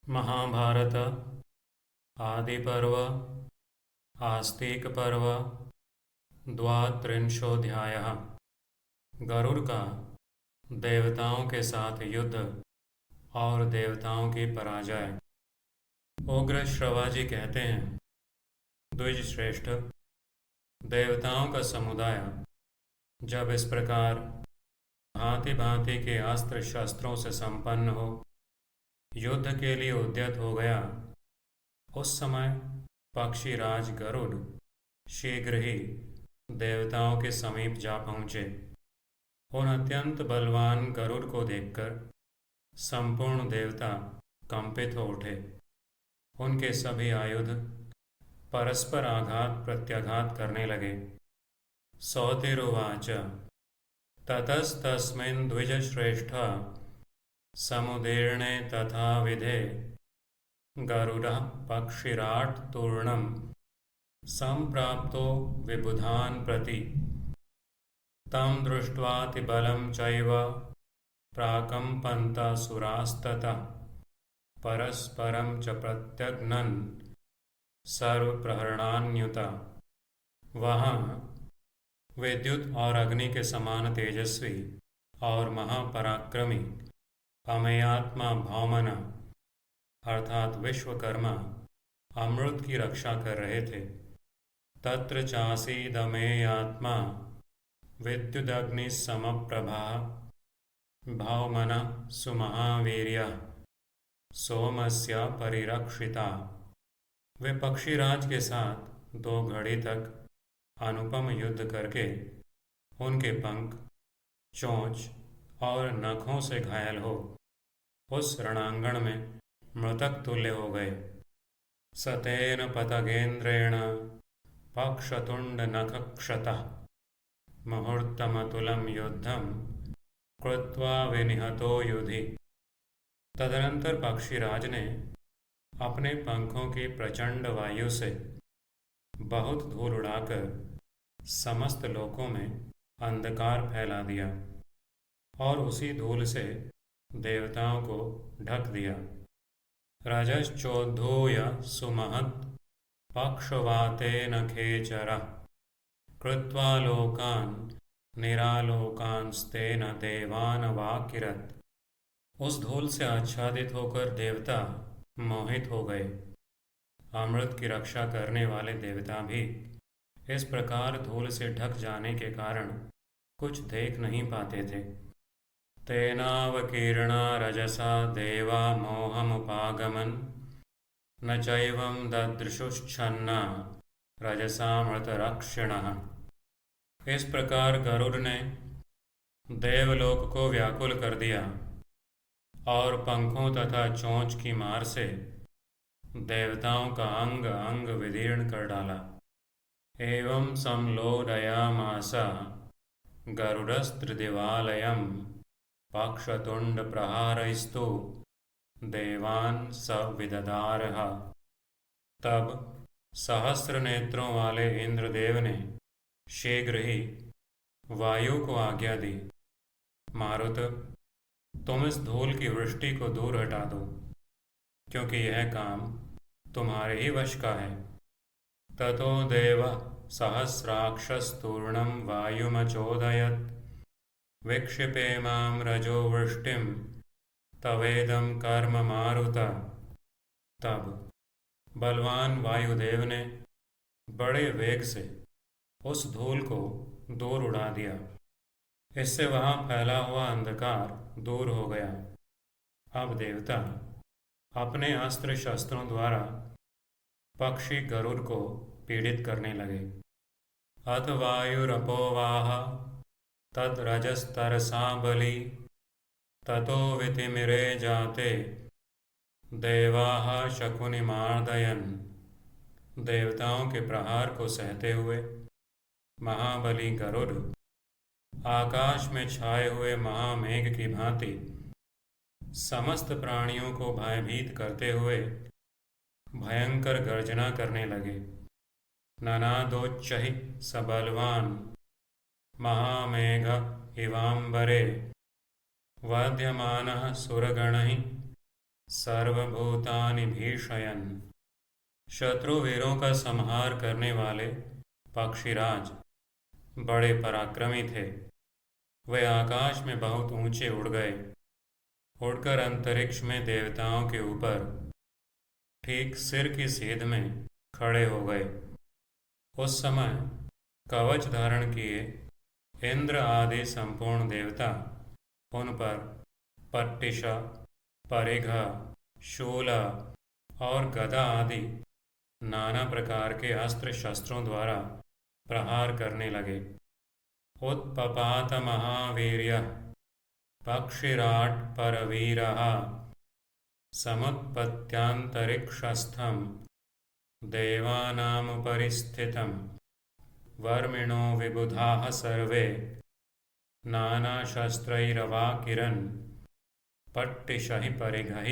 महाभारत आदि पर्व आस्तिक पर्व द्वात्रिंशोऽध्यायः। गरुड़ का देवताओं के साथ युद्ध और देवताओं की पराजय। उग्र श्रवाजी कहते हैं, द्विज श्रेष्ठ, देवताओं का समुदाय जब इस प्रकार भांति भांति के अस्त्र शस्त्रों से संपन्न हो युद्ध के लिए उद्यत हो गया, उस समय पक्षीराज गरुड़ शीघ्र ही देवताओं के समीप जा पहुँचे। उन अत्यंत बलवान गरुड़ को देखकर संपूर्ण देवता कंपित हो उठे। उनके सभी आयुध परस्पर आघात प्रत्याघात करने लगे। सौतिरुवाच ततस्तस्मिन् द्विजश्रेष्ठ समुदीर्णे तथा विधे गरुडः पक्षिराट् तूर्णं संप्राप्तो विबुधान् प्रति तं दृष्ट्वातिबलं चैव प्राकम्पन्तासुरास्ततः परस्परं च प्रत्यग्नन् सर्वप्रहरणान्युता। वहाँ विद्युत और अग्नि के समान तेजस्वी और महापराक्रमी अमेयात्मा भौमना अर्थात विश्वकर्मा अमृत की रक्षा कर रहे थे। तत्र चासीदमेयात्मा विद्युदग्नि समप्रभा भौमना सुमहावीर्यः सोमस्य परिरक्षिता। वे पक्षीराज के साथ 2 घड़ी तक अनुपम युद्ध करके उनके पंख, चोंच और नखों से घायल हो उस रणांगण में मृतक तुल्य हो गए। सतेन पतगेन्द्रेण पक्षतुंड नखक्षतः मुहूर्तमतुलं युद्धं कृत्वा विनिहतो युधि। तदनंतर पक्षीराज ने अपने पंखों की प्रचंड वायु से बहुत धूल उड़ाकर समस्त लोकों में अंधकार फैला दिया और उसी धूल से देवताओं को ढक दिया। रजश्चोद्धूय सुमहत् पक्षवातेन खेचरः कृत्वा लोकान् निरालोकांस्तेन देवान् वाकिरत्। उस धूल से आच्छादित होकर देवता मोहित हो गए। अमृत की रक्षा करने वाले देवता भी इस प्रकार धूल से ढक जाने के कारण कुछ देख नहीं पाते थे। तेनावकीर्णा रजसा देवा मोहमुपागमन् न चैवं ददृशुश्छन्ना रजसामृतरक्षिणः। इस प्रकार गरुड़ ने देवलोक को व्याकुल कर दिया और पंखों तथा चोंच की मार से देवताओं का अंग अंग विदीर्ण कर डाला। एवं संलोडयामास गरुडस्त्रिदिवालयं पक्षतुंड प्रहारैस्तु देवान् सविददारः। तब सहस्र नेत्रों वाले इंद्रदेव ने शीघ्र ही वायु को आज्ञा दी, मारुत, तुम इस धूल की वृष्टि को दूर हटा दो, क्योंकि यह काम तुम्हारे ही वश का है। ततो देव सहस्राक्षस्तूर्णं वायुमचोदयत् विक्षिपेमां रजो वृष्टिं तवेदं कर्म मारुत। तब बलवान वायुदेव ने बड़े वेग से उस धूल को दूर उड़ा दिया। इससे वहाँ फैला हुआ अंधकार दूर हो गया। अब देवता अपने अस्त्र शस्त्रों द्वारा पक्षी गरुड़ को पीड़ित करने लगे। अथ वायुरपोवाह तद्रजस्तरसा बली ततो वितिमिरे जाते देवाः शकुनिमार्दयन्। देवताओं के प्रहार को सहते हुए महाबली गरुड़ आकाश में छाए हुए महामेघ की भांति समस्त प्राणियों को भयभीत करते हुए भयंकर गर्जना करने लगे। ननादोच्चैः सबलवान् महामेघ इवांबरे वध्यमानः सुरगणैः सर्वभूतानि भीषयन्। शत्रु वीरों का संहार करने वाले पक्षीराज बड़े पराक्रमी थे। वे आकाश में बहुत ऊंचे उड़ गए, उड़कर अंतरिक्ष में देवताओं के ऊपर ठीक सिर की सीध में खड़े हो गए। उस समय कवच धारण किए इंद्र आदि संपूर्ण देवता उन पर पट्टिश, परिघ, शूल और गदा आदि नाना प्रकार के अस्त्र शस्त्रों द्वारा प्रहार करने लगे। उत्पपात महावीर्यः पक्षिराट् परवीरः समुत्पत्त्यान्तरिक्षस्थं देवानामुपरि स्थितं वर्मिणो विबुधाः सर्वे नानाशस्त्रैरवाकिरन् पट्टिशैः परिघैः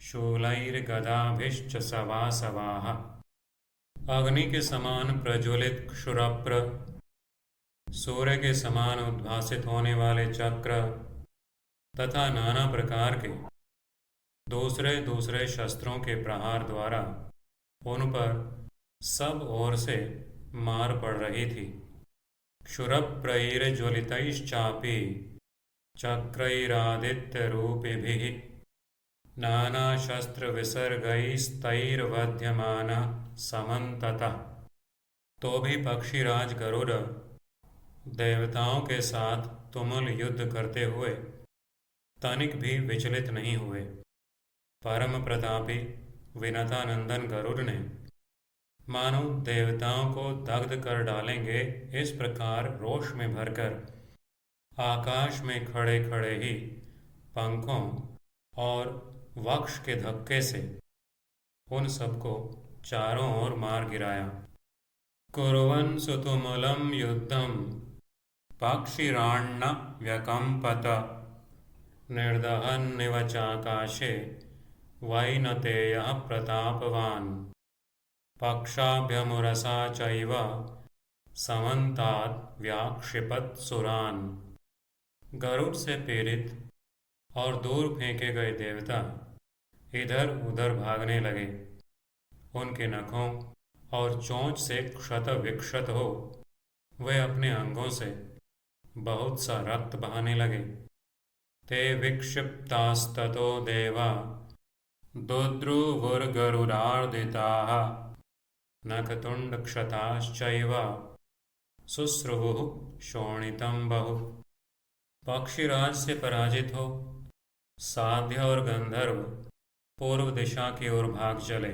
शूलैर्गदाभिश्च सवासवाः। अग्नि के समान प्रज्वलित क्षुरप्र, सूर्य के समान उद्भासित होने वाले चक्र तथा नाना प्रकार के दूसरे दूसरे शस्त्रों के प्रहार द्वारा उन पर सब ओर से मार पड़ रही थी। क्षुरप्रैर्ज्वलितैश्चापि चक्रैरादित्यरूपिभिः नानाशस्त्रविसर्गैस्तैर्वध्यमानः समन्ततः। तो भी पक्षीराज गरुड़ देवताओं के साथ तुमुल युद्ध करते हुए तनिक भी विचलित नहीं हुए। परम प्रतापी विनतानंदन गरुड़ ने मानो देवताओं को दग्ध कर डालेंगे इस प्रकार रोष में भरकर आकाश में खड़े खड़े ही पंखों और वक्ष के धक्के से उन सबको चारों ओर मार गिराया। कुर्वन् सुतुमुलं युद्धं पक्षिराण्ण व्यकम्पत निर्दहन्निव चाकाशे वैनतेयः प्रतापवान् पक्षाभ्यमुरसा चैव समन्तात् व्याक्षिपत् सुरान्। गरुड़ से पीड़ित और दूर फेंके गए देवता इधर उधर भागने लगे। उनके नखों और चोंच से क्षत विक्षत हो वे अपने अंगों से बहुत सा रक्त बहाने लगे। ते विक्षिप्तास्ततो देवा दुद्रुवुर्गरुडार्दिताः नखतुण्डक्षताश्चैव शुश्रुवुः शोणितं बहु। पक्षीराज से पराजित हो साध्य और गंधर्व पूर्व दिशा की ओर भाग चले।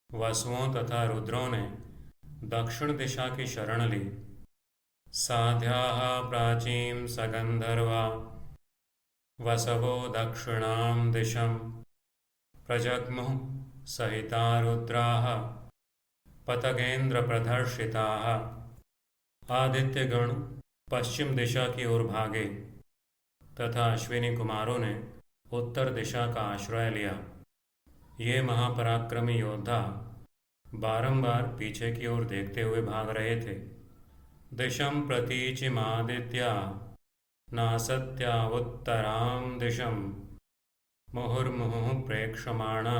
वसुओं तथा रुद्रों ने दक्षिण दिशा की शरण ली। साध्याः प्राचीं सगंधर्वा वसवो दक्षिणां दिशं प्रजग्मुः सहिता रुद्राः पतगेन्द्र प्रदर्शिताः। आदित्यगण पश्चिम दिशा की ओर भागे तथा अश्विनी कुमारों ने उत्तर दिशा का आश्रय लिया। ये महापराक्रमी योद्धा बारंबार पीछे की ओर देखते हुए भाग रहे थे। दिशं प्रतीचिमादित्या नासत्या उत्तरां दिशं मुहुर्मुहुः प्रेक्षमाणा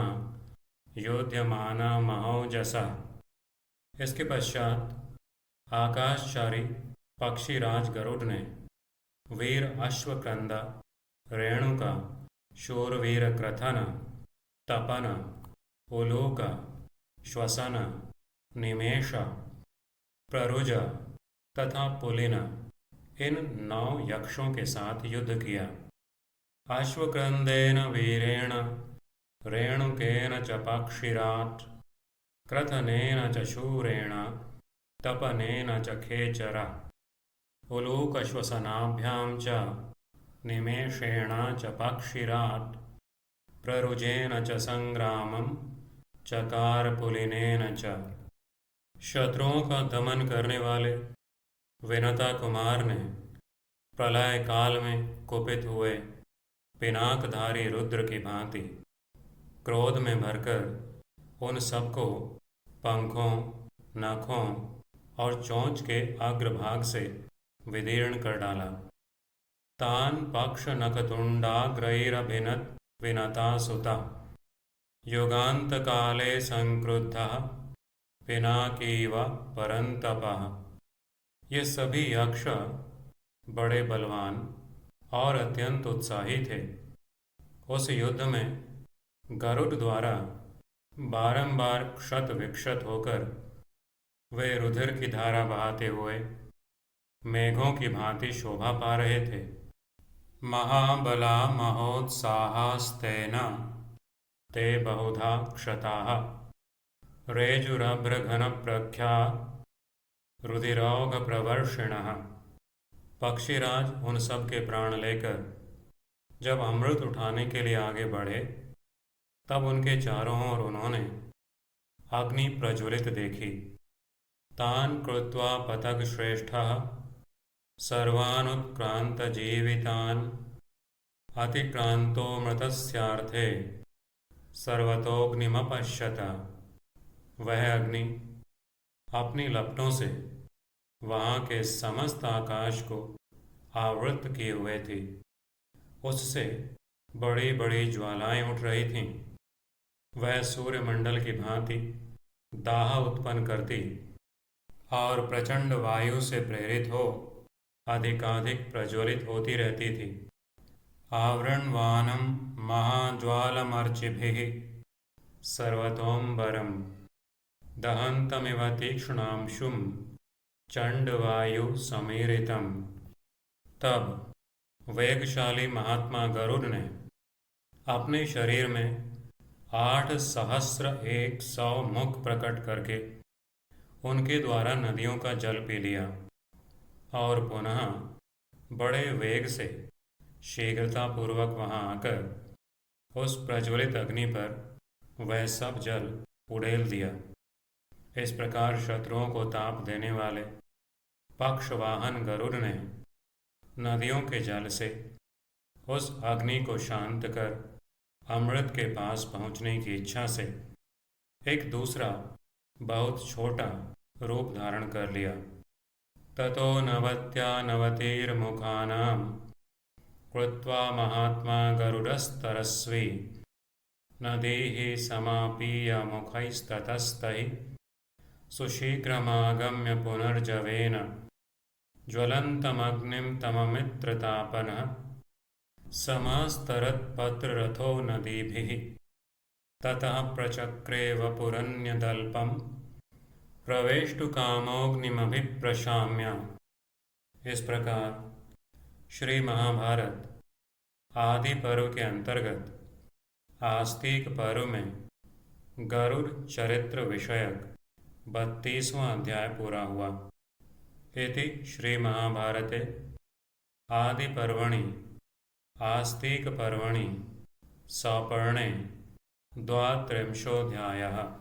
योध्यमाना महौजसा। इसके पश्चात आकाशचारी पक्षीराज गरुड़ ने वीर अश्वकंदा, रेणुका, शूरवीर क्रथन, तपन, उलूक, श्वसन, निमेष, प्ररुज तथा पुलिन इन 9 यक्षों के साथ युद्ध किया। अश्वक्रंदेन वीरेण रेणुकेन च पक्षिराट् क्रथनेन च शूरेण तपनेन च खेचर उलूकश्वसनाभ्यां च निमेषेण च पक्षिराट् प्ररुजेन च संग्रामं चकारपुलिनेन च। शत्रुओं का दमन करने वाले विनता कुमार ने प्रलय काल में कुपित हुए पिनाकधारी रुद्र की भांति क्रोध में भरकर उन सबको पंखों, नखों और चोंच के अग्रभाग से विदीर्ण कर डाला। तान पक्ष नखतुंडाग्रैरभिनत विनता सुता युगान्तकाले संक्रुद्धः पिनाकीव परंतपः। ये सभी यक्ष बड़े बलवान और अत्यंत उत्साही थे। उस युद्ध में गरुड़ द्वारा बारंबार क्षत विक्षत होकर वे रुधिर की धारा बहाते हुए मेघों की भांति शोभा पा रहे थे। महाबला महोत्साहास्तेन ते बहुधा क्षताः रेजुरभ्रघनप्रख्या रुधिरौघ प्रवर्षिणः। पक्षीराज उन सब के प्राण लेकर जब अमृत उठाने के लिए आगे बढ़े, तब उनके चारों ओर उन्होंने अग्नि प्रज्वलित देखी। तान कृत्वा पतग श्रेष्ठः सर्वानुत्क्रांत जीवितान अतिक्रांतो मृतस्यार्थे सर्वतोऽग्निमपश्यत। वह अग्नि अपनी लपटों से वहाँ के समस्त आकाश को आवृत किए हुए थी। उससे बड़ी बड़ी ज्वालाएं उठ रही थीं। वह सूर्यमंडल की भांति दाह उत्पन्न करती और प्रचंड वायु से प्रेरित हो अधिकाधिक प्रज्वलित होती रहती थी। आवृण्वानं महाज्वालमर्चिभिः सर्वतोऽम्बरं दहन्तमिव तीक्ष्णांशुं चंडवायु समीरितम। तब वेगशाली महात्मा गरुड़ ने अपने शरीर में 8,100 मुख प्रकट करके उनके द्वारा नदियों का जल पी लिया और पुनः बड़े वेग से शीघ्रतापूर्वक वहाँ आकर उस प्रज्वलित अग्नि पर वह सब जल उड़ेल दिया। इस प्रकार शत्रुओं को ताप देने वाले पक्षवाहन गरुड़ ने नदियों के जल से उस अग्नि को शांत कर अमृत के पास पहुँचने की इच्छा से एक दूसरा बहुत छोटा रूप धारण कर लिया। ततो नवतिर्मुखानां कृत्वा महात्मा गरुडस्तरस्वी नदीः समापीय मुखैस्ततस्तैः सुशीघ्रमागम्य पुनर्जवेन ज्वलन्तमग्निं तममित्रतापनः समास्तरत्पत्ररथो नदीभिः ततः प्रचक्रे वपुरन्यदल्पं प्रवेष्टुकामोऽग्निमभिप्रशाम्य। इस प्रकार श्री महाभारत आदि पर्व के अंतर्गत आस्तिक पर्व में गरुड़ चरित्र विषयक 32वां अध्याय पूरा हुआ। इति श्री महाभारते आदि पर्वणि आस्तिक पर्वणि सपर्णे 32 अध्यायः।